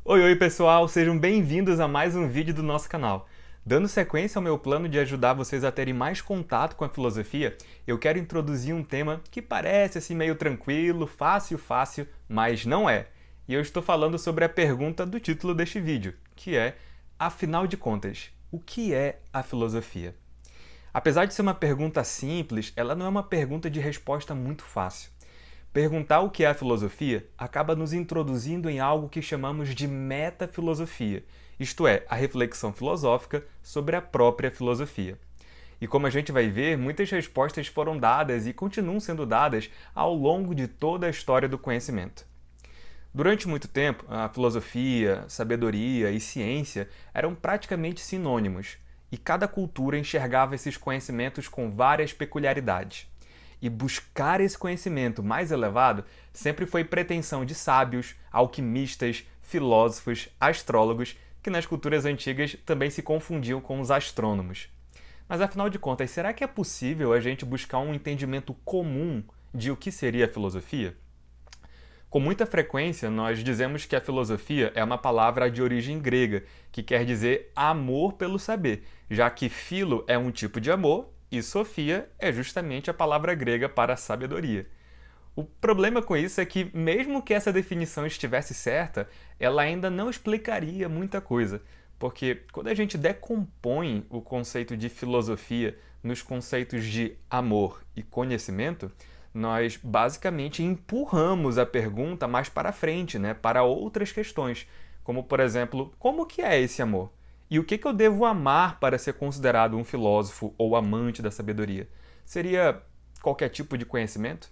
Oi pessoal, sejam bem-vindos a mais um vídeo do nosso canal. Dando sequência ao meu plano de ajudar vocês a terem mais contato com a filosofia, eu quero introduzir um tema que parece assim meio tranquilo, fácil, mas não é. E eu estou falando sobre a pergunta do título deste vídeo, que é, afinal de contas, o que é a filosofia? Apesar de ser uma pergunta simples, ela não é uma pergunta de resposta muito fácil. Perguntar o que é a filosofia acaba nos introduzindo em algo que chamamos de metafilosofia, isto é, a reflexão filosófica sobre a própria filosofia. E como a gente vai ver, muitas respostas foram dadas e continuam sendo dadas ao longo de toda a história do conhecimento. Durante muito tempo, a filosofia, sabedoria e ciência eram praticamente sinônimos, e cada cultura enxergava esses conhecimentos com várias peculiaridades. E buscar esse conhecimento mais elevado sempre foi pretensão de sábios, alquimistas, filósofos, astrólogos, que nas culturas antigas também se confundiam com os astrônomos. Mas afinal de contas, será que é possível a gente buscar um entendimento comum de o que seria a filosofia? Com muita frequência, nós dizemos que a filosofia é uma palavra de origem grega, que quer dizer amor pelo saber, já que filo é um tipo de amor e sofia é justamente a palavra grega para sabedoria. O problema com isso é que, mesmo que essa definição estivesse certa, ela ainda não explicaria muita coisa, porque quando a gente decompõe o conceito de filosofia nos conceitos de amor e conhecimento, nós basicamente empurramos a pergunta mais para frente, né, para outras questões, como por exemplo, como que é esse amor? E o que eu devo amar para ser considerado um filósofo ou amante da sabedoria? Seria qualquer tipo de conhecimento?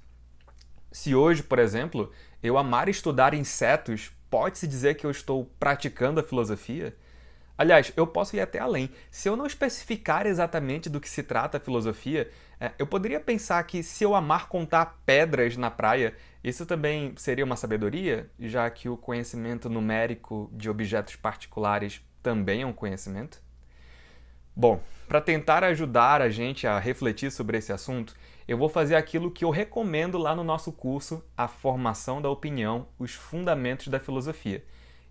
Se hoje, por exemplo, eu amar estudar insetos, pode-se dizer que eu estou praticando a filosofia? Aliás, eu posso ir até além. Se eu não especificar exatamente do que se trata a filosofia, eu poderia pensar que se eu amar contar pedras na praia, isso também seria uma sabedoria, já que o conhecimento numérico de objetos particulares também é um conhecimento? Bom, para tentar ajudar a gente a refletir sobre esse assunto, eu vou fazer aquilo que eu recomendo lá no nosso curso, A Formação da Opinião, os Fundamentos da Filosofia.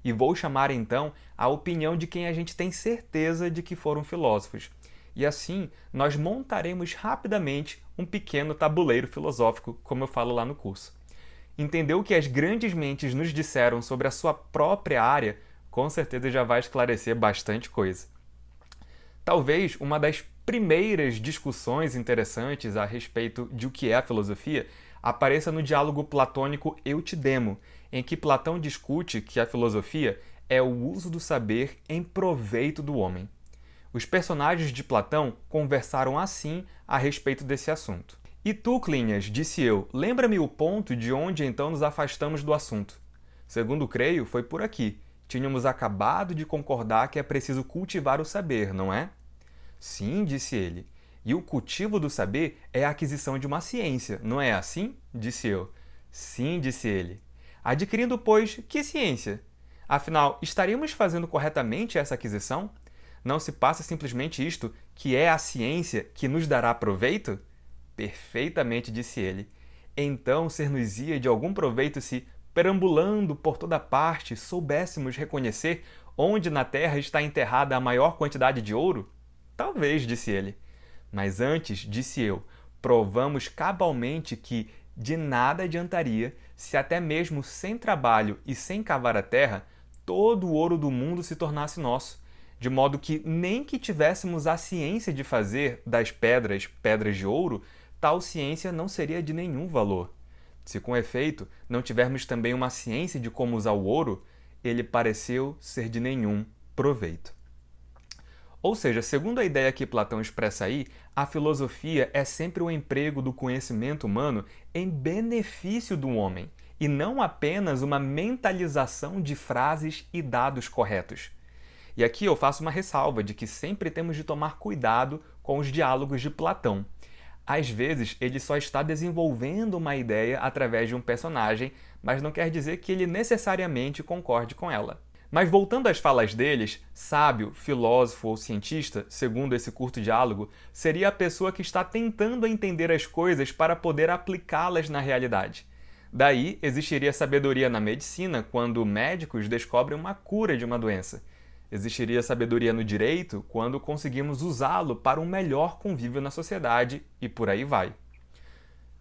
E vou chamar então a opinião de quem a gente tem certeza de que foram filósofos. E assim, nós montaremos rapidamente um pequeno tabuleiro filosófico, como eu falo lá no curso. Entender o que as grandes mentes nos disseram sobre a sua própria área, com certeza já vai esclarecer bastante coisa. Talvez uma das primeiras discussões interessantes a respeito de o que é a filosofia apareça no diálogo platônico Eutidemo, em que Platão discute que a filosofia é o uso do saber em proveito do homem. Os personagens de Platão conversaram assim a respeito desse assunto. E tu, Clinhas, disse eu, lembra-me o ponto de onde então nos afastamos do assunto. Segundo creio, foi por aqui. Tínhamos acabado de concordar que é preciso cultivar o saber, não é? Sim, disse ele. E o cultivo do saber é a aquisição de uma ciência, não é assim? Disse eu. Sim, disse ele. Adquirindo, pois, que ciência? Afinal, estaríamos fazendo corretamente essa aquisição? Não se passa simplesmente isto, que é a ciência que nos dará proveito? Perfeitamente, disse ele. Então ser-nos-ia de algum proveito se, perambulando por toda parte, soubéssemos reconhecer onde na terra está enterrada a maior quantidade de ouro? Talvez, disse ele. Mas antes, disse eu, provamos cabalmente que de nada adiantaria se até mesmo sem trabalho e sem cavar a terra, todo o ouro do mundo se tornasse nosso, de modo que nem que tivéssemos a ciência de fazer das pedras pedras de ouro, tal ciência não seria de nenhum valor. Se com efeito não tivermos também uma ciência de como usar o ouro, ele pareceu ser de nenhum proveito. Ou seja, segundo a ideia que Platão expressa aí, a filosofia é sempre o emprego do conhecimento humano em benefício do homem, e não apenas uma mentalização de frases e dados corretos. E aqui eu faço uma ressalva de que sempre temos de tomar cuidado com os diálogos de Platão. Às vezes, ele só está desenvolvendo uma ideia através de um personagem, mas não quer dizer que ele necessariamente concorde com ela. Mas voltando às falas deles, sábio, filósofo ou cientista, segundo esse curto diálogo, seria a pessoa que está tentando entender as coisas para poder aplicá-las na realidade. Daí existiria sabedoria na medicina quando médicos descobrem uma cura de uma doença. Existiria sabedoria no direito quando conseguimos usá-lo para um melhor convívio na sociedade e por aí vai.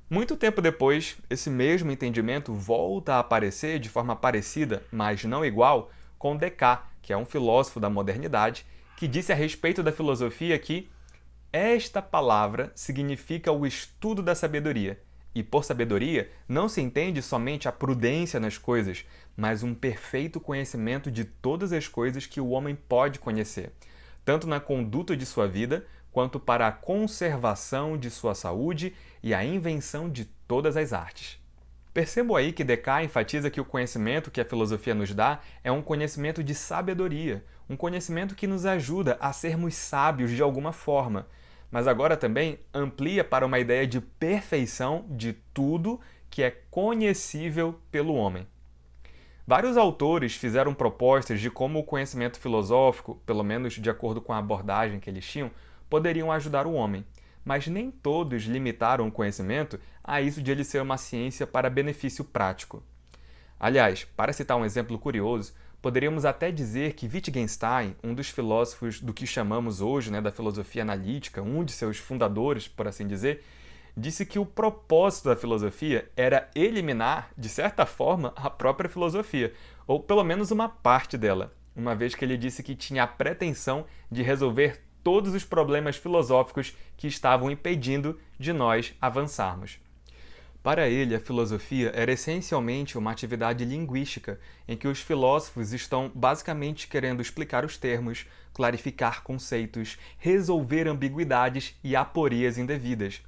Muito tempo depois, esse mesmo entendimento volta a aparecer de forma parecida, mas não igual, com Descartes, que é um filósofo da modernidade, que disse a respeito da filosofia que esta palavra significa o estudo da sabedoria. E por sabedoria não se entende somente a prudência nas coisas, mas um perfeito conhecimento de todas as coisas que o homem pode conhecer, tanto na conduta de sua vida, quanto para a conservação de sua saúde e a invenção de todas as artes. Percebo aí que Descartes enfatiza que o conhecimento que a filosofia nos dá é um conhecimento de sabedoria, um conhecimento que nos ajuda a sermos sábios de alguma forma, mas agora também amplia para uma ideia de perfeição de tudo que é conhecível pelo homem. Vários autores fizeram propostas de como o conhecimento filosófico, pelo menos de acordo com a abordagem que eles tinham, poderiam ajudar o homem, mas nem todos limitaram o conhecimento a isso de ele ser uma ciência para benefício prático. Aliás, para citar um exemplo curioso, poderíamos até dizer que Wittgenstein, um dos filósofos do que chamamos hoje, da filosofia analítica, um de seus fundadores, por assim dizer, disse que o propósito da filosofia era eliminar, de certa forma, a própria filosofia, ou pelo menos uma parte dela, uma vez que ele disse que tinha a pretensão de resolver todos os problemas filosóficos que estavam impedindo de nós avançarmos. Para ele, a filosofia era essencialmente uma atividade linguística, em que os filósofos estão basicamente querendo explicar os termos, clarificar conceitos, resolver ambiguidades e aporias indevidas.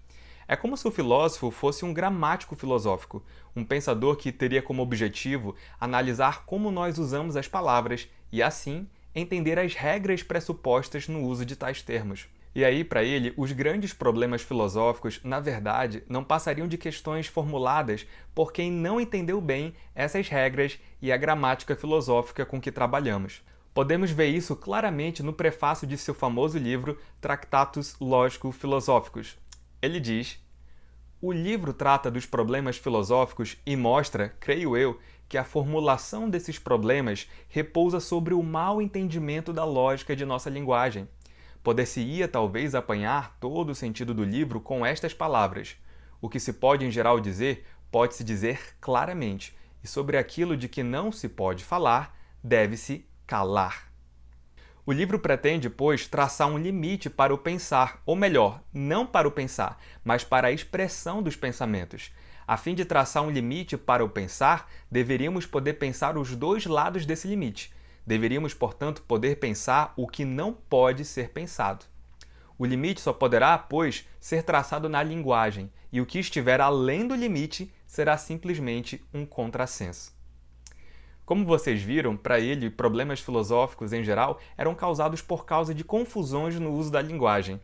É como se o filósofo fosse um gramático filosófico, um pensador que teria como objetivo analisar como nós usamos as palavras e, assim, entender as regras pressupostas no uso de tais termos. E aí, para ele, os grandes problemas filosóficos, na verdade, não passariam de questões formuladas por quem não entendeu bem essas regras e a gramática filosófica com que trabalhamos. Podemos ver isso claramente no prefácio de seu famoso livro Tractatus Lógico-Filosóficos. Ele diz: o livro trata dos problemas filosóficos e mostra, creio eu, que a formulação desses problemas repousa sobre o mau entendimento da lógica de nossa linguagem. Poder-se-ia talvez apanhar todo o sentido do livro com estas palavras: o que se pode em geral dizer, pode-se dizer claramente, e sobre aquilo de que não se pode falar, deve-se calar. O livro pretende, pois, traçar um limite para o pensar, ou melhor, não para o pensar, mas para a expressão dos pensamentos. A fim de traçar um limite para o pensar, deveríamos poder pensar os dois lados desse limite. Deveríamos, portanto, poder pensar o que não pode ser pensado. O limite só poderá, pois, ser traçado na linguagem, e o que estiver além do limite será simplesmente um contrassenso. Como vocês viram, para ele, problemas filosóficos em geral eram causados por causa de confusões no uso da linguagem.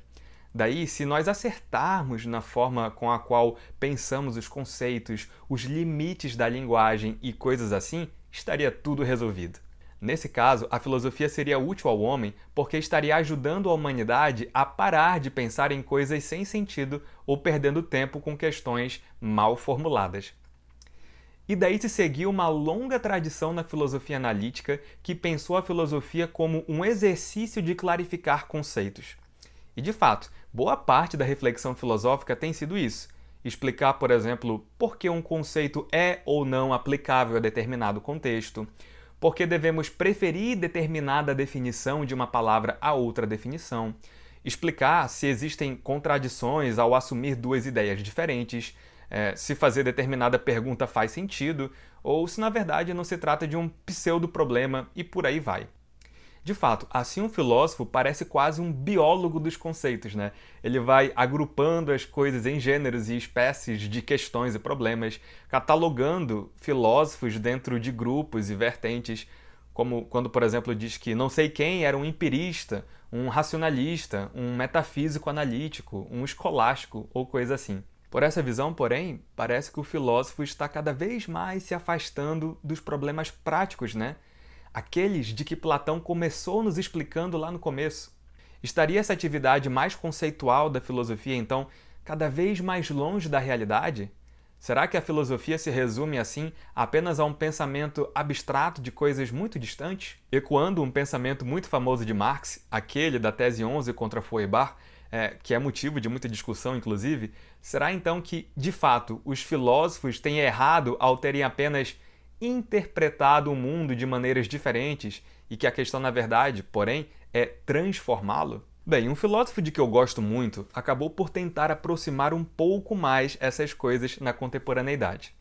Daí, se nós acertarmos na forma com a qual pensamos os conceitos, os limites da linguagem e coisas assim, estaria tudo resolvido. Nesse caso, a filosofia seria útil ao homem porque estaria ajudando a humanidade a parar de pensar em coisas sem sentido ou perdendo tempo com questões mal formuladas. E daí se seguiu uma longa tradição na filosofia analítica que pensou a filosofia como um exercício de clarificar conceitos. E, de fato, boa parte da reflexão filosófica tem sido isso. Explicar, por exemplo, por que um conceito é ou não aplicável a determinado contexto, por que devemos preferir determinada definição de uma palavra a outra definição, explicar se existem contradições ao assumir duas ideias diferentes, se fazer determinada pergunta faz sentido, ou se na verdade não se trata de um pseudo-problema e por aí vai. De fato, assim um filósofo parece quase um biólogo dos conceitos, né? Ele vai agrupando as coisas em gêneros e espécies de questões e problemas, catalogando filósofos dentro de grupos e vertentes, como quando, por exemplo, diz que não sei quem era um empirista, um racionalista, um metafísico analítico, um escolástico ou coisa assim. Por essa visão, porém, parece que o filósofo está cada vez mais se afastando dos problemas práticos, né? Aqueles de que Platão começou nos explicando lá no começo. Estaria essa atividade mais conceitual da filosofia, então, cada vez mais longe da realidade? Será que a filosofia se resume, assim, apenas a um pensamento abstrato de coisas muito distantes? Ecoando um pensamento muito famoso de Marx, aquele da tese 11 contra Feuerbach, que é motivo de muita discussão, inclusive, será então que, de fato, os filósofos têm errado ao terem apenas interpretado o mundo de maneiras diferentes e que a questão, na verdade, porém, é transformá-lo? Bem, um filósofo de que eu gosto muito acabou por tentar aproximar um pouco mais essas coisas na contemporaneidade.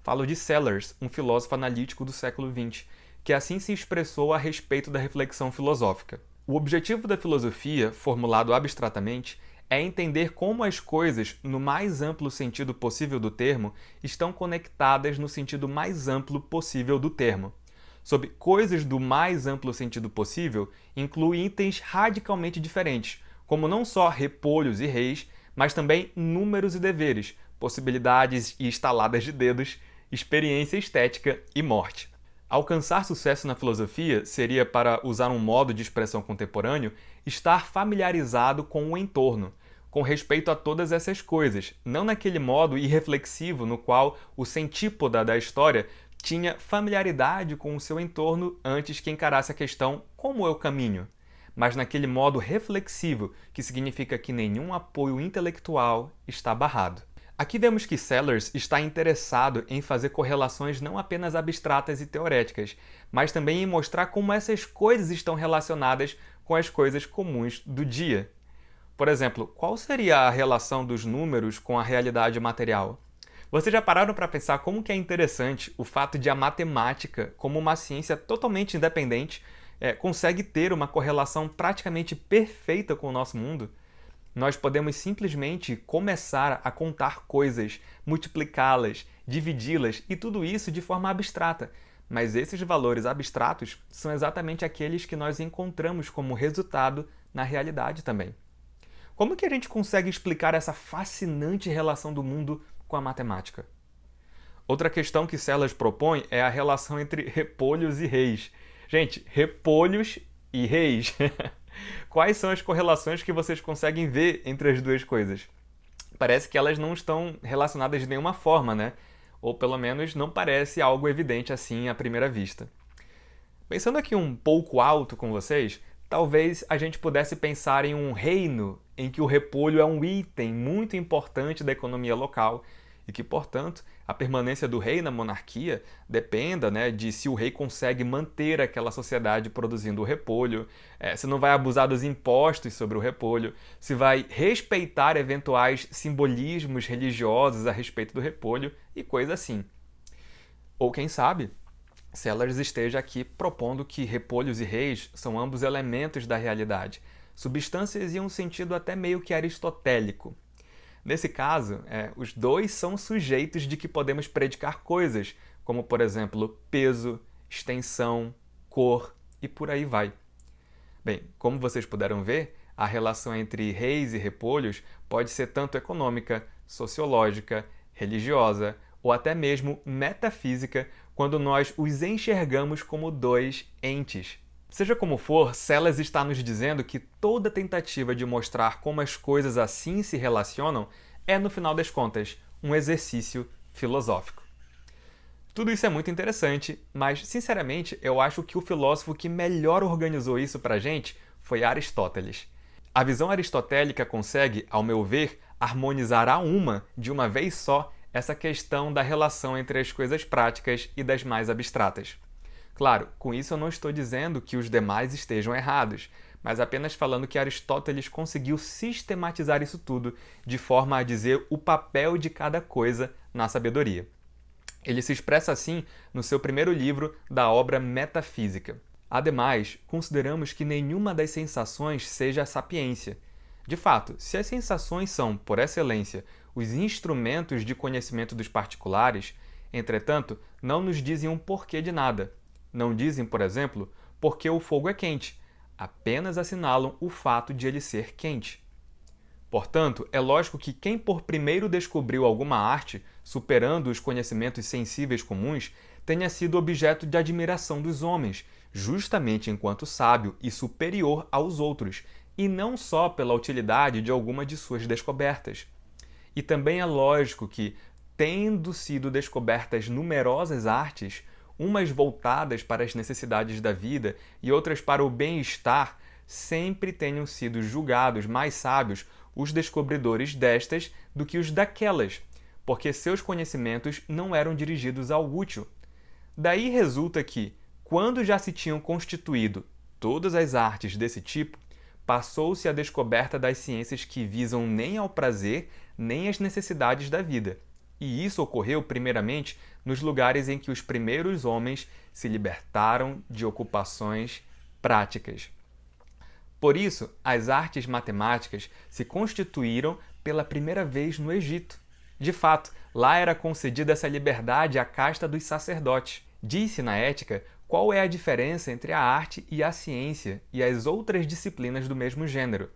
Falo de Sellars, um filósofo analítico do século XX, que assim se expressou a respeito da reflexão filosófica. O objetivo da filosofia, formulado abstratamente, é entender como as coisas, no mais amplo sentido possível do termo, estão conectadas no sentido mais amplo possível do termo. Sob coisas do mais amplo sentido possível, inclui itens radicalmente diferentes, como não só repolhos e reis, mas também números e deveres, possibilidades e estaladas de dedos, experiência estética e morte. Alcançar sucesso na filosofia seria, para usar um modo de expressão contemporâneo, estar familiarizado com o entorno, com respeito a todas essas coisas, não naquele modo irreflexivo no qual o centípoda da história tinha familiaridade com o seu entorno antes que encarasse a questão como é o caminho, mas naquele modo reflexivo, que significa que nenhum apoio intelectual está barrado. Aqui vemos que Sellars está interessado em fazer correlações não apenas abstratas e teoréticas, mas também em mostrar como essas coisas estão relacionadas com as coisas comuns do dia. Por exemplo, qual seria a relação dos números com a realidade material? Vocês já pararam para pensar como que é interessante o fato de a matemática, como uma ciência totalmente independente, consegue ter uma correlação praticamente perfeita com o nosso mundo? Nós podemos simplesmente começar a contar coisas, multiplicá-las, dividi-las e tudo isso de forma abstrata. Mas esses valores abstratos são exatamente aqueles que nós encontramos como resultado na realidade também. Como que a gente consegue explicar essa fascinante relação do mundo com a matemática? Outra questão que Sellars propõe é a relação entre repolhos e reis. Gente, repolhos e reis. Quais são as correlações que vocês conseguem ver entre as duas coisas? Parece que elas não estão relacionadas de nenhuma forma, né? Ou pelo menos não parece algo evidente assim à primeira vista. Pensando aqui um pouco alto com vocês, talvez a gente pudesse pensar em um reino em que o repolho é um item muito importante da economia local e que, portanto, a permanência do rei na monarquia dependa, de se o rei consegue manter aquela sociedade produzindo o repolho, se não vai abusar dos impostos sobre o repolho, se vai respeitar eventuais simbolismos religiosos a respeito do repolho e coisa assim. Ou quem sabe, Sellars esteja aqui propondo que repolhos e reis são ambos elementos da realidade, substâncias em um sentido até meio que aristotélico. Nesse caso, os dois são sujeitos de que podemos predicar coisas, como, por exemplo, peso, extensão, cor e por aí vai. Bem, como vocês puderam ver, a relação entre reis e repolhos pode ser tanto econômica, sociológica, religiosa ou até mesmo metafísica quando nós os enxergamos como dois entes. Seja como for, Sellars está nos dizendo que toda tentativa de mostrar como as coisas assim se relacionam é, no final das contas, um exercício filosófico. Tudo isso é muito interessante, mas, sinceramente, eu acho que o filósofo que melhor organizou isso pra gente foi Aristóteles. A visão aristotélica consegue, ao meu ver, harmonizar de uma vez só, essa questão da relação entre as coisas práticas e das mais abstratas. Claro, com isso eu não estou dizendo que os demais estejam errados, mas apenas falando que Aristóteles conseguiu sistematizar isso tudo de forma a dizer o papel de cada coisa na sabedoria. Ele se expressa assim no seu primeiro livro da obra Metafísica. Ademais, consideramos que nenhuma das sensações seja a sapiência. De fato, se as sensações são, por excelência, os instrumentos de conhecimento dos particulares, entretanto, não nos dizem um porquê de nada. Não dizem, por exemplo, porque o fogo é quente, apenas assinalam o fato de ele ser quente. Portanto, é lógico que quem por primeiro descobriu alguma arte, superando os conhecimentos sensíveis comuns, tenha sido objeto de admiração dos homens, justamente enquanto sábio e superior aos outros, e não só pela utilidade de alguma de suas descobertas. E também é lógico que tendo sido descobertas numerosas artes, umas voltadas para as necessidades da vida e outras para o bem-estar, sempre tenham sido julgados mais sábios os descobridores destas do que os daquelas, porque seus conhecimentos não eram dirigidos ao útil. Daí resulta que, quando já se tinham constituído todas as artes desse tipo, passou-se a descoberta das ciências que visam nem ao prazer nem às necessidades da vida. E isso ocorreu primeiramente nos lugares em que os primeiros homens se libertaram de ocupações práticas. Por isso, as artes matemáticas se constituíram pela primeira vez no Egito. De fato, lá era concedida essa liberdade à casta dos sacerdotes. Diz-se na Ética qual é a diferença entre a arte e a ciência e as outras disciplinas do mesmo gênero.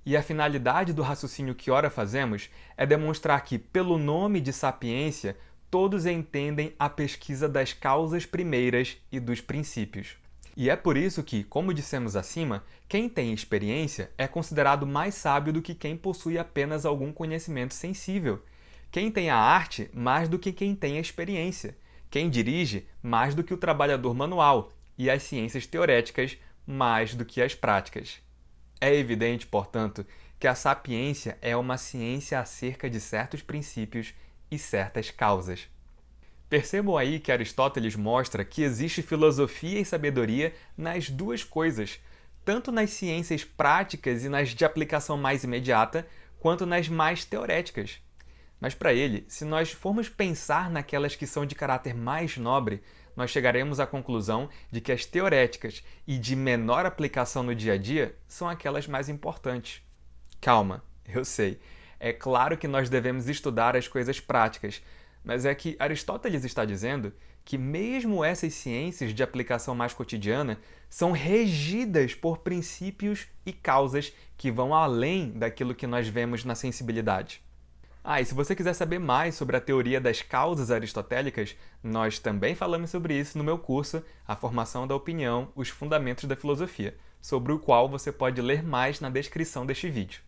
E a finalidade do raciocínio que ora fazemos é demonstrar que, pelo nome de sapiência, todos entendem a pesquisa das causas primeiras e dos princípios. E é por isso que, como dissemos acima, quem tem experiência é considerado mais sábio do que quem possui apenas algum conhecimento sensível. Quem tem a arte, mais do que quem tem a experiência. Quem dirige, mais do que o trabalhador manual. E as ciências teoréticas, mais do que as práticas. É evidente, portanto, que a sapiência é uma ciência acerca de certos princípios e certas causas. Percebam aí que Aristóteles mostra que existe filosofia e sabedoria nas duas coisas, tanto nas ciências práticas e nas de aplicação mais imediata, quanto nas mais teoréticas. Mas para ele, se nós formos pensar naquelas que são de caráter mais nobre, nós chegaremos à conclusão de que as teoréticas e de menor aplicação no dia a dia são aquelas mais importantes. Calma, eu sei. É claro que nós devemos estudar as coisas práticas, mas é que Aristóteles está dizendo que mesmo essas ciências de aplicação mais cotidiana são regidas por princípios e causas que vão além daquilo que nós vemos na sensibilidade. E se você quiser saber mais sobre a teoria das causas aristotélicas, nós também falamos sobre isso no meu curso A Formação da Opinião, os Fundamentos da Filosofia, sobre o qual você pode ler mais na descrição deste vídeo.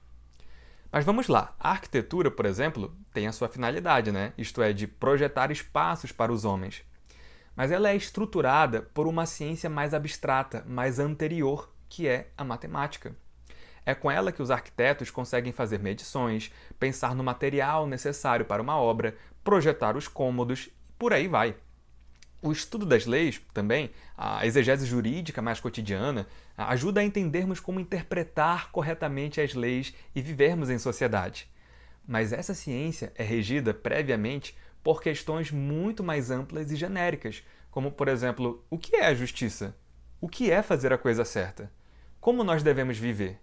Mas vamos lá, a arquitetura, por exemplo, tem a sua finalidade, né? Isto é, de projetar espaços para os homens. Mas ela é estruturada por uma ciência mais abstrata, mais anterior, que é a matemática. É com ela que os arquitetos conseguem fazer medições, pensar no material necessário para uma obra, projetar os cômodos e por aí vai. O estudo das leis, também, a exegese jurídica mais cotidiana, ajuda a entendermos como interpretar corretamente as leis e vivermos em sociedade. Mas essa ciência é regida previamente por questões muito mais amplas e genéricas, como, por exemplo, o que é a justiça? O que é fazer a coisa certa? Como nós devemos viver?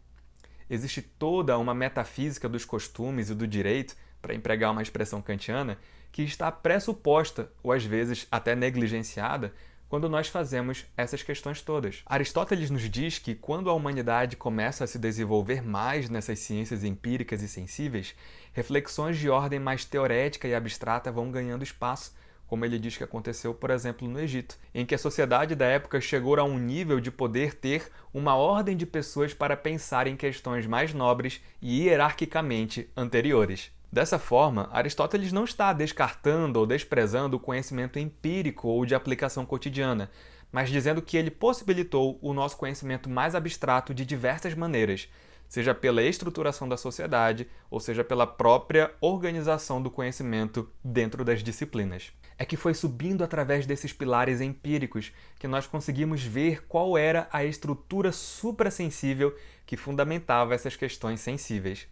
Existe toda uma metafísica dos costumes e do direito, para empregar uma expressão kantiana, que está pressuposta, ou às vezes até negligenciada, quando nós fazemos essas questões todas. Aristóteles nos diz que quando a humanidade começa a se desenvolver mais nessas ciências empíricas e sensíveis, reflexões de ordem mais teorética e abstrata vão ganhando espaço, como ele diz que aconteceu, por exemplo, no Egito, em que a sociedade da época chegou a um nível de poder ter uma ordem de pessoas para pensar em questões mais nobres e hierarquicamente anteriores. Dessa forma, Aristóteles não está descartando ou desprezando o conhecimento empírico ou de aplicação cotidiana, mas dizendo que ele possibilitou o nosso conhecimento mais abstrato de diversas maneiras, seja pela estruturação da sociedade, ou seja pela própria organização do conhecimento dentro das disciplinas. É que foi subindo através desses pilares empíricos que nós conseguimos ver qual era a estrutura suprassensível que fundamentava essas questões sensíveis.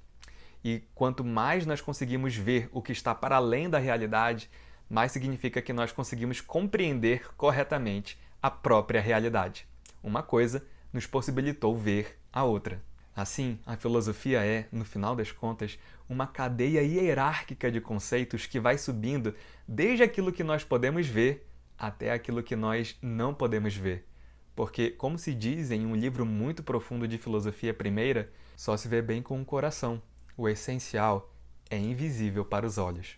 E quanto mais nós conseguimos ver o que está para além da realidade, mais significa que nós conseguimos compreender corretamente a própria realidade. Uma coisa nos possibilitou ver a outra. Assim, a filosofia é, no final das contas, uma cadeia hierárquica de conceitos que vai subindo desde aquilo que nós podemos ver até aquilo que nós não podemos ver. Porque, como se diz em um livro muito profundo de filosofia primeira, só se vê bem com o coração. O essencial é invisível para os olhos.